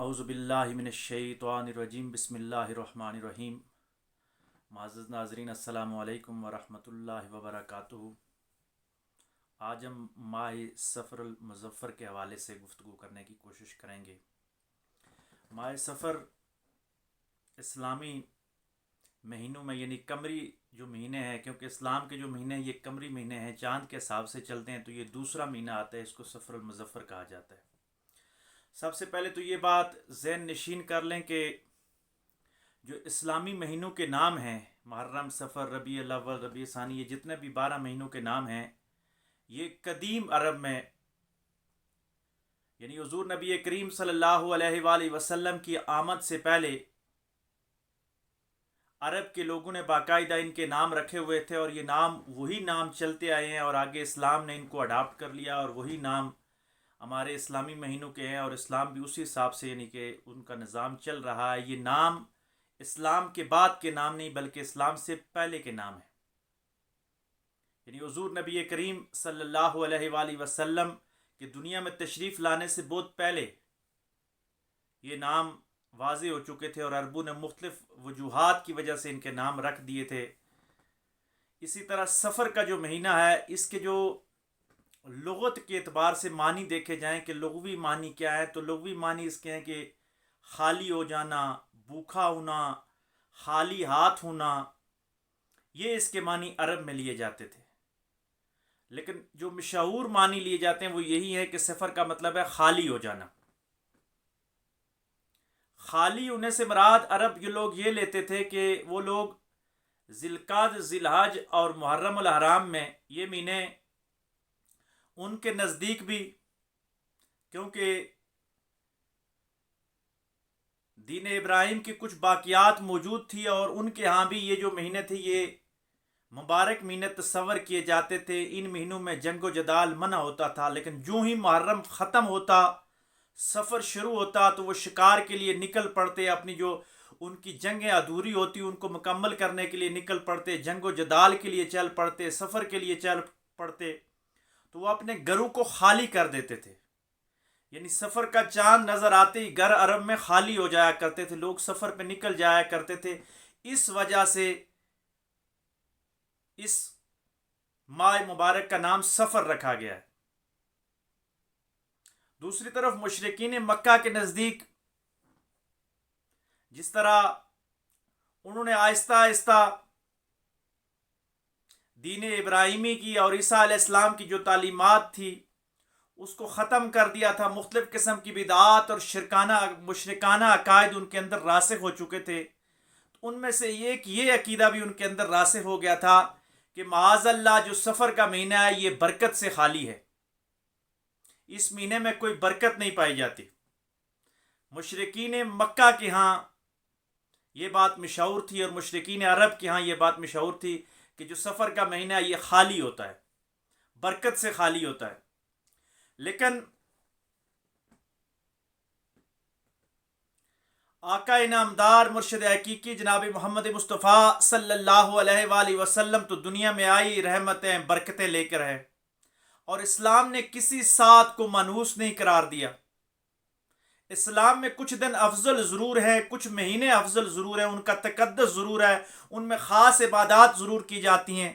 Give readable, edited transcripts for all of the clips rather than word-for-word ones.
اعوذ باللہ من الشیطان الرجیم بسم اللہ الرحمن الرحیم۔ معزز ناظرین السلام علیکم ورحمۃ اللہ وبرکاتہ۔ آج ہم ماہ سفر المظفر کے حوالے سے گفتگو کرنے کی کوشش کریں گے۔ ماہ سفر اسلامی مہینوں میں یعنی قمری جو مہینے ہیں، کیونکہ اسلام کے جو مہینے ہیں یہ قمری مہینے ہیں، چاند کے حساب سے چلتے ہیں، تو یہ دوسرا مہینہ آتا ہے، اس کو سفر المظفر کہا جاتا ہے۔ سب سے پہلے تو یہ بات ذہن نشین کر لیں کہ جو اسلامی مہینوں کے نام ہیں، محرم، صفر، ربیع الاول، ربیع ثانی، یہ جتنے بھی 12 مہینوں کے نام ہیں، یہ قدیم عرب میں یعنی حضور نبی کریم صلی اللہ علیہ وآلہ وسلم کی آمد سے پہلے عرب کے لوگوں نے باقاعدہ ان کے نام رکھے ہوئے تھے، اور یہ نام وہی نام چلتے آئے ہیں، اور آگے اسلام نے ان کو اڈاپٹ کر لیا، اور وہی نام ہمارے اسلامی مہینوں کے ہیں، اور اسلام بھی اسی حساب سے یعنی کہ ان کا نظام چل رہا ہے۔ یہ نام اسلام کے بعد کے نام نہیں بلکہ اسلام سے پہلے کے نام ہیں، یعنی حضور نبی کریم صلی اللہ علیہ وآلہ وسلم کہ دنیا میں تشریف لانے سے بہت پہلے یہ نام واضح ہو چکے تھے، اور عربوں نے مختلف وجوہات کی وجہ سے ان کے نام رکھ دیے تھے۔ اسی طرح سفر کا جو مہینہ ہے، اس کے جو لغت کے اعتبار سے معنی دیکھے جائیں کہ لغوی معنی کیا ہے، تو لغوی معنی اس کے ہیں کہ خالی ہو جانا، بھوکا ہونا، خالی ہاتھ ہونا، یہ اس کے معنی عرب میں لیے جاتے تھے۔ لیکن جو مشہور معنی لیے جاتے ہیں وہ یہی ہے کہ سفر کا مطلب ہے خالی ہو جانا۔ خالی ہونے سے مراد عرب یہ لوگ یہ لیتے تھے کہ وہ لوگ ذی القعدہ، ذی الحج اور محرم الحرام میں، یہ مہینے ان کے نزدیک بھی، کیونکہ دین ابراہیم کی کچھ باقیات موجود تھی، اور ان کے ہاں بھی یہ جو مہینے تھے یہ مبارک مہینے تصور کیے جاتے تھے۔ ان مہینوں میں جنگ و جدال منع ہوتا تھا، لیکن جو ہی محرم ختم ہوتا، سفر شروع ہوتا، تو وہ شکار کے لیے نکل پڑتے، اپنی جو ان کی جنگیں ادھوری ہوتی ان کو مکمل کرنے کے لیے نکل پڑتے، جنگ و جدال کے لیے چل پڑتے، سفر کے لیے چل پڑتے، تو وہ اپنے گھروں کو خالی کر دیتے تھے۔ یعنی سفر کا چاند نظر آتے ہی گھر عرب میں خالی ہو جایا کرتے تھے، لوگ سفر پہ نکل جایا کرتے تھے۔ اس وجہ سے اس ماہ مبارک کا نام سفر رکھا گیا ہے۔ دوسری طرف مشرکین مکہ کے نزدیک جس طرح انہوں نے آہستہ آہستہ دین ابراہیمی کی اور عیسیٰ علیہ السلام کی جو تعلیمات تھی اس کو ختم کر دیا تھا، مختلف قسم کی بدعات اور مشرکانہ عقائد ان کے اندر راسخ ہو چکے تھے، تو ان میں سے ایک یہ عقیدہ بھی ان کے اندر راسخ ہو گیا تھا کہ معاذ اللہ جو سفر کا مہینہ ہے یہ برکت سے خالی ہے، اس مہینے میں کوئی برکت نہیں پائی جاتی۔ مشرکین مکہ کے ہاں یہ بات مشہور تھی، اور مشرکین عرب کے ہاں یہ بات مشہور تھی کہ جو سفر کا مہینہ یہ خالی ہوتا ہے، برکت سے خالی ہوتا ہے۔ لیکن آقا انعامدار مرشد حقیقی جناب محمد مصطفیٰ صلی اللہ علیہ وآلہ وسلم تو دنیا میں آئی رحمتیں برکتیں لے کر ہے، اور اسلام نے کسی ساتھ کو منحوس نہیں قرار دیا۔ اسلام میں کچھ دن افضل ضرور ہیں، کچھ مہینے افضل ضرور ہیں، ان کا تقدس ضرور ہے، ان میں خاص عبادات ضرور کی جاتی ہیں،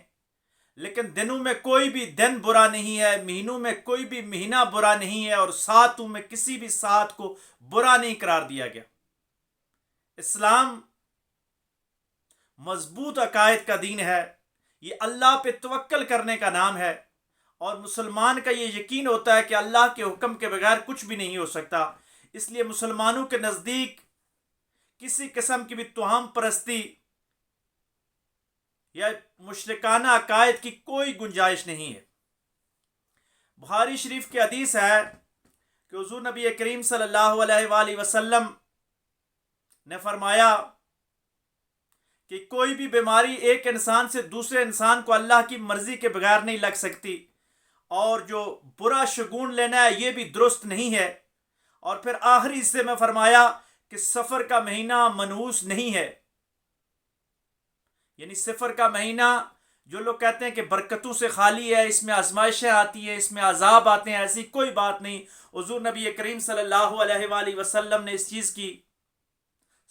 لیکن دنوں میں کوئی بھی دن برا نہیں ہے، مہینوں میں کوئی بھی مہینہ برا نہیں ہے، اور ساتوں میں کسی بھی سات کو برا نہیں قرار دیا گیا۔ اسلام مضبوط عقائد کا دین ہے، یہ اللہ پہ توکل کرنے کا نام ہے، اور مسلمان کا یہ یقین ہوتا ہے کہ اللہ کے حکم کے بغیر کچھ بھی نہیں ہو سکتا۔ اس لیے مسلمانوں کے نزدیک کسی قسم کی بھی توہم پرستی یا مشرکانہ عقائد کی کوئی گنجائش نہیں ہے۔ بخاری شریف کی حدیث ہے کہ حضور نبی کریم صلی اللہ علیہ وآلہ وسلم نے فرمایا کہ کوئی بھی بیماری ایک انسان سے دوسرے انسان کو اللہ کی مرضی کے بغیر نہیں لگ سکتی، اور جو برا شگون لینا ہے یہ بھی درست نہیں ہے۔ اور پھر آخری حصے میں فرمایا کہ سفر کا مہینہ منحوس نہیں ہے، یعنی سفر کا مہینہ جو لوگ کہتے ہیں کہ برکتوں سے خالی ہے، اس میں آزمائشیں آتی ہیں، اس میں عذاب آتے ہیں، ایسی کوئی بات نہیں۔ حضور نبی کریم صلی اللہ علیہ وآلہ وسلم نے اس چیز کی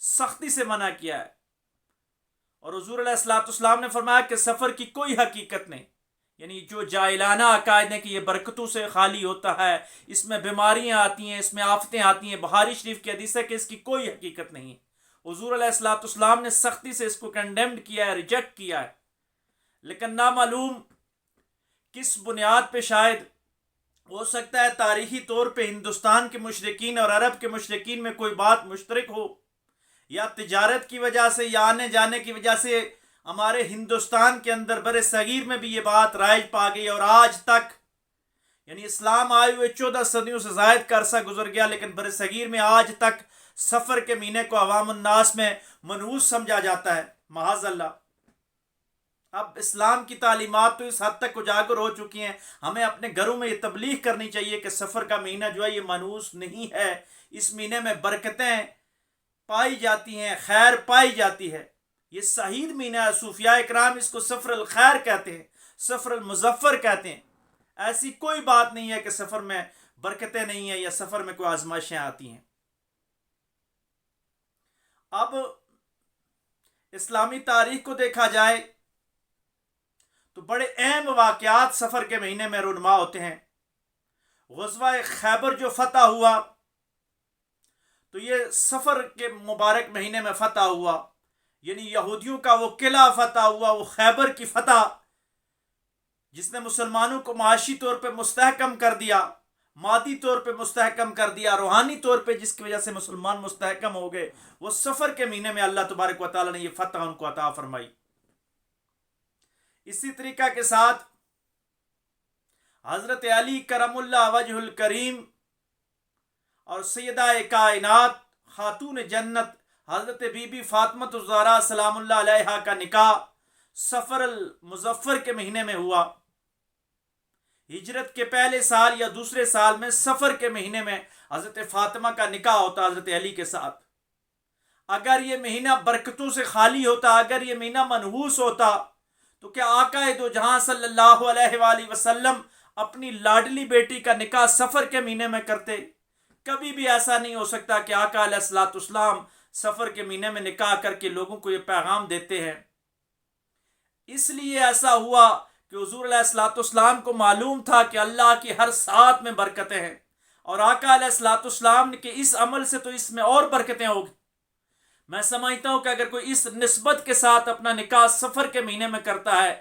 سختی سے منع کیا ہے، اور حضور علیہ الصلوۃ والسلام نے فرمایا کہ سفر کی کوئی حقیقت نہیں، یعنی جو جاہلانہ عقائد ہیں کہ یہ برکتوں سے خالی ہوتا ہے، اس میں بیماریاں آتی ہیں، اس میں آفتیں آتی ہیں، بخاری شریف کی حدیث ہے کہ اس کی کوئی حقیقت نہیں ہے۔ حضور علیہ الصلوۃ والسلام نے سختی سے اس کو کنڈیمڈ کیا ہے، ریجیکٹ کیا ہے، لیکن نامعلوم کس بنیاد پہ، شاید ہو سکتا ہے تاریخی طور پہ ہندوستان کے مشرکین اور عرب کے مشرکین میں کوئی بات مشترک ہو، یا تجارت کی وجہ سے یا آنے جانے کی وجہ سے ہمارے ہندوستان کے اندر بر صغیر میں بھی یہ بات رائج پا گئی، اور آج تک یعنی اسلام آئے ہوئے 14 صدیوں سے زائد کا عرصہ گزر گیا، لیکن بر صغیر میں آج تک سفر کے مہینے کو عوام الناس میں منحوس سمجھا جاتا ہے، معاذ اللہ۔ اب اسلام کی تعلیمات تو اس حد تک اجاگر ہو چکی ہیں، ہمیں اپنے گھروں میں یہ تبلیغ کرنی چاہیے کہ سفر کا مہینہ جو ہے یہ منحوس نہیں ہے، اس مہینے میں برکتیں پائی جاتی ہیں، خیر پائی جاتی ہے، یہ سعید مہینہ ہے۔ صوفیاء اکرام اس کو سفر الخیر کہتے ہیں، سفر المظفر کہتے ہیں۔ ایسی کوئی بات نہیں ہے کہ سفر میں برکتیں نہیں ہیں یا سفر میں کوئی آزمائشیں آتی ہیں۔ اب اسلامی تاریخ کو دیکھا جائے تو بڑے اہم واقعات سفر کے مہینے میں رونما ہوتے ہیں۔ غزوہ خیبر جو فتح ہوا تو یہ سفر کے مبارک مہینے میں فتح ہوا، یعنی یہودیوں کا وہ قلعہ فتح ہوا، وہ خیبر کی فتح جس نے مسلمانوں کو معاشی طور پہ مستحکم کر دیا، مادی طور پہ مستحکم کر دیا، روحانی طور پہ جس کی وجہ سے مسلمان مستحکم ہو گئے، وہ سفر کے مہینے میں اللہ تبارک و تعالیٰ نے یہ فتح ان کو عطا فرمائی۔ اسی طریقہ کے ساتھ حضرت علی کرم اللہ وجہ الکریم اور سیدہ کائنات خاتون جنت حضرت بی بی فاطمہ الزہرا سلام اللہ علیہا کا نکاح سفر المظفر کے مہینے میں ہوا۔ ہجرت کے پہلے سال یا دوسرے سال میں سفر کے مہینے میں حضرت فاطمہ کا نکاح ہوتا حضرت علی کے ساتھ۔ اگر یہ مہینہ برکتوں سے خالی ہوتا، اگر یہ مہینہ منحوس ہوتا، تو کیا آقا دو جہاں صلی اللہ علیہ وآلہ وسلم اپنی لاڈلی بیٹی کا نکاح سفر کے مہینے میں کرتے؟ کبھی بھی ایسا نہیں ہو سکتا کہ آقا علیہ الصلوۃ والسلام سفر کے مہینے میں نکاح کر کے لوگوں کو یہ پیغام دیتے ہیں۔ اس لیے ایسا ہوا کہ حضور علیہ الصلوۃ والسلام کو معلوم تھا کہ اللہ کی ہر ساتھ میں برکتیں ہیں، اور آقا علیہ الصلوۃ والسلام کے اس عمل سے تو اس میں اور برکتیں ہوگی۔ میں سمجھتا ہوں کہ اگر کوئی اس نسبت کے ساتھ اپنا نکاح سفر کے مہینے میں کرتا ہے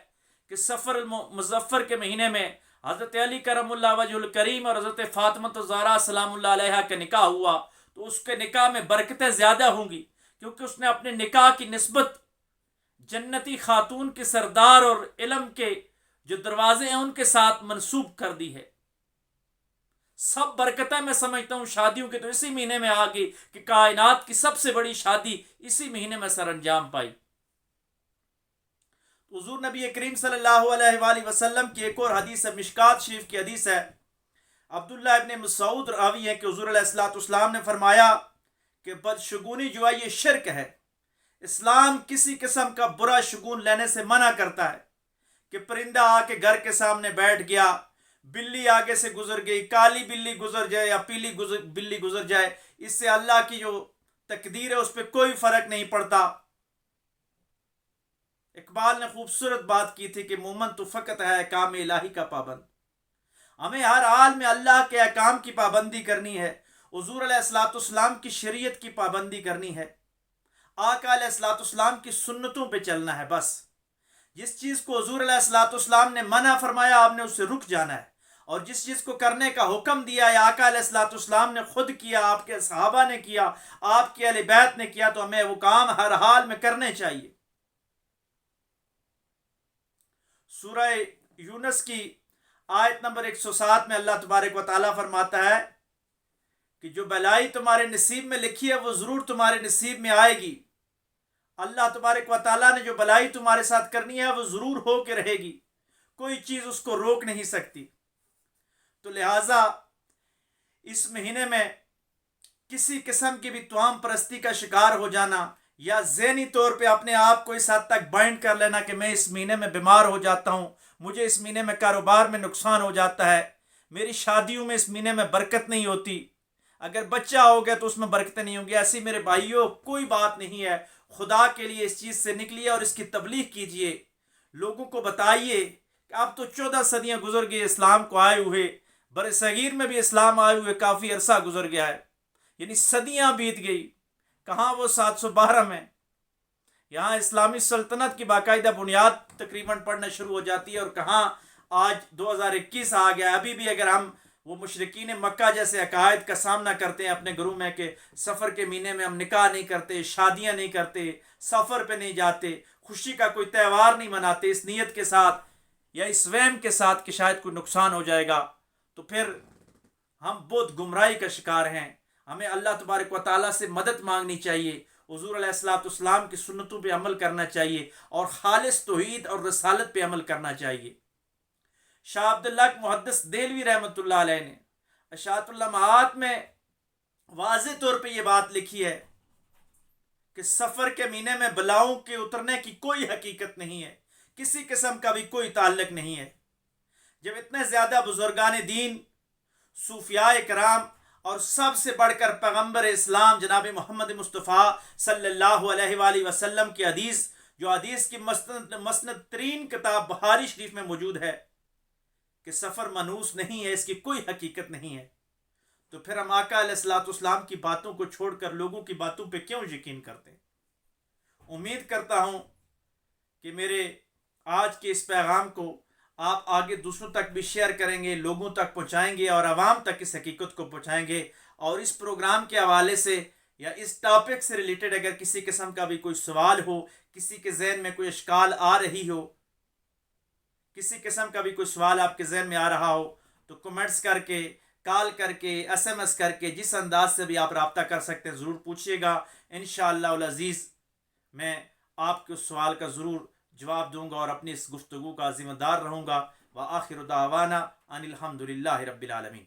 کہ سفر المظفر کے مہینے میں حضرت علی کرم اللہ وجہ الکریم اور حضرت فاطمہ الزہرا سلام اللہ علیہا کا نکاح ہوا، تو اس کے نکاح میں برکتیں زیادہ ہوں گی، کیونکہ اس نے اپنے نکاح کی نسبت جنتی خاتون کے سردار اور علم کے جو دروازے ہیں ان کے ساتھ منسوب کر دی ہے۔ سب برکتیں میں سمجھتا ہوں شادیوں کے تو اسی مہینے میں آ گئی کہ کائنات کی سب سے بڑی شادی اسی مہینے میں سر انجام پائی۔ حضور نبی کریم صلی اللہ علیہ وآلہ وسلم کی ایک اور حدیث ہے، مشکات شریف کی حدیث ہے، عبداللہ ابن مسعود راوی ہے کہ حضور علیہ الصلوۃ والسلام نے فرمایا کہ بدشگونی جو ہے یہ شرک ہے۔ اسلام کسی قسم کا برا شگون لینے سے منع کرتا ہے کہ پرندہ آ کے گھر کے سامنے بیٹھ گیا، بلی آگے سے گزر گئی، کالی بلی گزر جائے یا پیلی بلی گزر جائے، اس سے اللہ کی جو تقدیر ہے اس پہ کوئی فرق نہیں پڑتا۔ اقبال نے خوبصورت بات کی تھی کہ مومن تو فقط ہے احکام الہی کا پابند۔ ہمیں ہر حال میں اللہ کے احکام کی پابندی کرنی ہے، حضور علیہ الصلوۃ والسلام کی شریعت کی پابندی کرنی ہے، آقا علیہ الصلوۃ والسلام کی سنتوں پہ چلنا ہے۔ بس جس چیز کو حضور علیہ الصلوۃ والسلام نے منع فرمایا آپ نے اس سے رک جانا ہے، اور جس چیز کو کرنے کا حکم دیا ہے آقا علیہ الصلوۃ والسلام نے خود کیا، آپ کے صحابہ نے کیا، آپ کے اہل بیت نے کیا، تو ہمیں وہ کام ہر حال میں کرنے چاہیے۔ سورہ یونس کی آیت نمبر 107 میں اللہ تبارک و تعالیٰ فرماتا ہے کہ جو بلائی تمہارے نصیب میں لکھی ہے وہ ضرور تمہارے نصیب میں آئے گی۔ اللہ تبارک و تعالیٰ نے جو بلائی تمہارے ساتھ کرنی ہے وہ ضرور ہو کے رہے گی، کوئی چیز اس کو روک نہیں سکتی۔ تو لہٰذا اس مہینے میں کسی قسم کی بھی توام پرستی کا شکار ہو جانا، یا ذہنی طور پہ اپنے آپ کو اس حد تک بائنڈ کر لینا کہ میں اس مہینے میں بیمار ہو جاتا ہوں، مجھے اس مہینے میں کاروبار میں نقصان ہو جاتا ہے، میری شادیوں میں اس مہینے میں برکت نہیں ہوتی، اگر بچہ ہو گیا تو اس میں برکتیں نہیں ہوں گی. ایسی میرے بھائیوں کوئی بات نہیں ہے. خدا کے لیے اس چیز سے نکلیے اور اس کی تبلیغ کیجئے، لوگوں کو بتائیے کہ اب تو 14 صدیاں گزر گئی اسلام کو آئے ہوئے، بر صغیر میں بھی اسلام آئے ہوئے کافی عرصہ گزر گیا ہے، یعنی صدیاں بیت گئی. کہاں وہ 712 میں یہاں اسلامی سلطنت کی باقاعدہ بنیاد تقریباً پڑنا شروع ہو جاتی ہے، اور کہاں آج 2021 آ گیا. ابھی بھی اگر ہم وہ مشرکین مکہ جیسے عقائد کا سامنا کرتے ہیں اپنے گھروں میں کہ سفر کے مہینے میں ہم نکاح نہیں کرتے، شادیاں نہیں کرتے، سفر پہ نہیں جاتے، خوشی کا کوئی تہوار نہیں مناتے اس نیت کے ساتھ یا اس وہم کے ساتھ کہ شاید کوئی نقصان ہو جائے گا، تو پھر ہم بہت گمراہی کا شکار ہیں. ہمیں اللہ تبارک و تعالیٰ سے مدد مانگنی چاہیے، حضور علیہ الصلوۃ والسلام کی سنتوں پہ عمل کرنا چاہیے اور خالص توحید اور رسالت پہ عمل کرنا چاہیے. شاہ عبداللہ محدث دہلوی رحمۃ اللہ علیہ نے اشاعت اللمعات میں واضح طور پہ یہ بات لکھی ہے کہ سفر کے مہینے میں بلاؤں کے اترنے کی کوئی حقیقت نہیں ہے، کسی قسم کا بھی کوئی تعلق نہیں ہے. جب اتنے زیادہ بزرگان دین، صوفیاء کرام اور سب سے بڑھ کر پیغمبر اسلام جناب محمد مصطفیٰ صلی اللہ علیہ وآلہ وسلم کی حدیث، جو حدیث کی مسند ترین کتاب بخاری شریف میں موجود ہے کہ سفر منحوس نہیں ہے، اس کی کوئی حقیقت نہیں ہے، تو پھر ہم آقا علیہ الصلوۃ والسلام کی باتوں کو چھوڑ کر لوگوں کی باتوں پہ کیوں یقین کرتے ہیں؟ امید کرتا ہوں کہ میرے آج کے اس پیغام کو آپ آگے دوسروں تک بھی شیئر کریں گے، لوگوں تک پہنچائیں گے اور عوام تک اس حقیقت کو پہنچائیں گے. اور اس پروگرام کے حوالے سے یا اس ٹاپک سے ریلیٹڈ اگر کسی قسم کا بھی کوئی سوال ہو، کسی کے ذہن میں کوئی اشکال آ رہی ہو، کسی قسم کا بھی کوئی سوال آپ کے ذہن میں آ رہا ہو، تو کمنٹس کر کے، کال کر کے، ایس ایم ایس کر کے، جس انداز سے بھی آپ رابطہ کر سکتے ہیں ضرور پوچھیے گا. انشاءاللہ العزیز میں آپ کے اس سوال کا ضرور جواب دوں گا اور اپنی اس گفتگو کا ذمہ دار رہوں گا. وآخر دعوانا ان الحمد للہ رب العالمین.